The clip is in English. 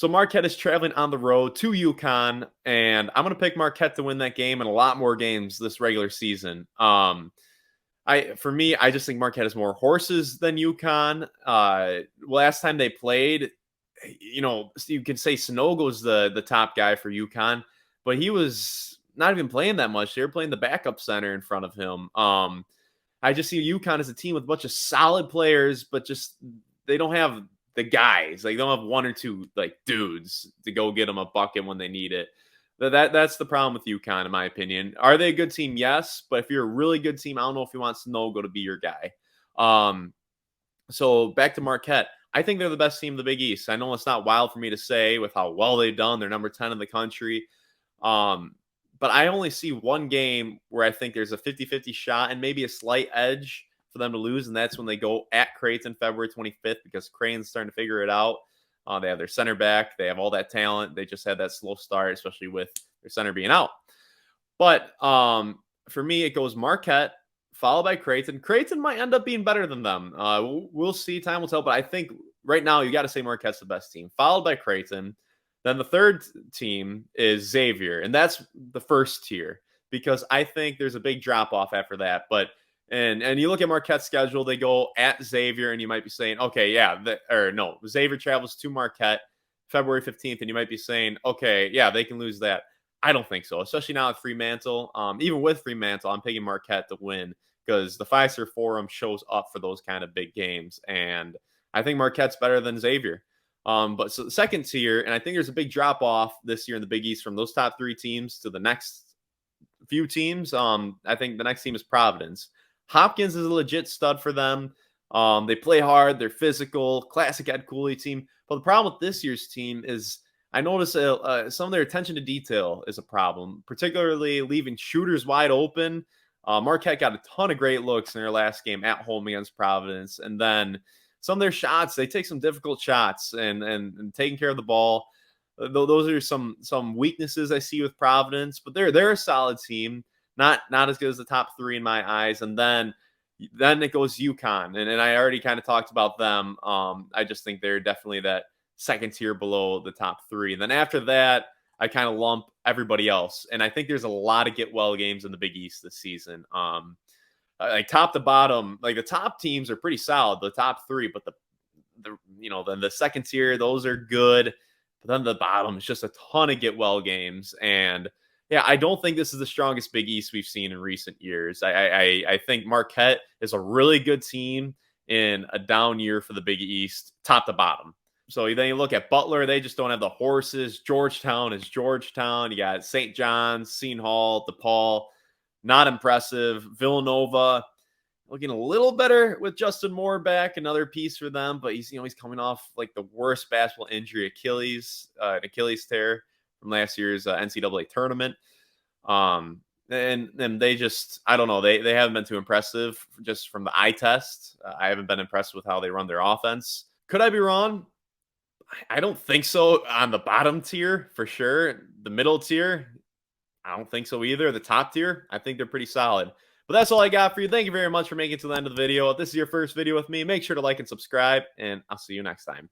So Marquette is traveling on the road to UConn, and I'm going to pick Marquette to win that game and a lot more games this regular season. For me, I just think Marquette has more horses than UConn. Last time they played, you can say Sanogo's the top guy for UConn, but he was not even playing that much. They were playing the backup center in front of him. I just see UConn as a team with a bunch of solid players, but just they don't have the guys. Like, they don't have one or two like dudes to go get them a bucket when they need it. That's the problem with UConn, in my opinion. Are they a good team? Yes, but if you're a really good team, I don't know if you want Sanogo to be your guy. So back to Marquette. I think they're the best team in the Big East. I know it's not wild for me to say with how well they've done. They're number 10 in the country. But I only see one game where I think there's a 50-50 shot and maybe a slight edge for them to lose, and that's when they go at Creighton February 25th, because Creighton's starting to figure it out. They have their center back. They have all that talent. They just had that slow start, especially with their center being out. But for me, it goes Marquette, followed by Creighton. Creighton might end up being better than them. We'll see. Time will tell. But I think right now you got to say Marquette's the best team, followed by Creighton. Then the third team is Xavier, and that's the first tier, because I think there's a big drop-off after that. But and you look at Marquette's schedule, they go at Xavier, and you might be saying, okay, yeah, Xavier travels to Marquette February 15th, and you might be saying, okay, yeah, they can lose that. I don't think so, especially now with Fremantle. Even with Fremantle, I'm picking Marquette to win, because the Fiserv Forum shows up for those kind of big games, and I think Marquette's better than Xavier. But so the second tier, and I think there's a big drop off this year in the Big East from those top three teams to the next few teams. I think the next team is Providence. Hopkins is a legit stud for them. They play hard, they're physical, classic Ed Cooley team. But the problem with this year's team is I notice some of their attention to detail is a problem, particularly leaving shooters wide open. Marquette got a ton of great looks in their last game at home against Providence, and then some of their shots, they take some difficult shots and taking care of the ball. Those are some weaknesses I see with Providence, but they're a solid team, not as good as the top three in my eyes. And then it goes UConn, and I already kind of talked about them. I just think they're definitely that second tier below the top three. And then after that, I kind of lump everybody else, and I think there's a lot of get well games in the Big East this season. Like top to bottom, like the top teams are pretty solid, the top three, but then the second tier, those are good. But then the bottom is just a ton of get well games. And yeah, I don't think this is the strongest Big East we've seen in recent years. I think Marquette is a really good team in a down year for the Big East, top to bottom. So then you look at Butler, they just don't have the horses. Georgetown is Georgetown. You got St. John's, Seton Hall, DePaul. Not impressive. Villanova looking a little better with Justin Moore back, another piece for them, but he's coming off like the worst basketball injury, Achilles tear from last year's NCAA tournament. And they just, I don't know, they haven't been too impressive just from the eye test. I haven't been impressed with how they run their offense. Could I be wrong? I don't think so. On the bottom tier, for sure. The middle tier, I don't think so either. The top tier, I think they're pretty solid. But that's all I got for you. Thank you very much for making it to the end of the video. If this is your first video with me, make sure to like and subscribe, and I'll see you next time.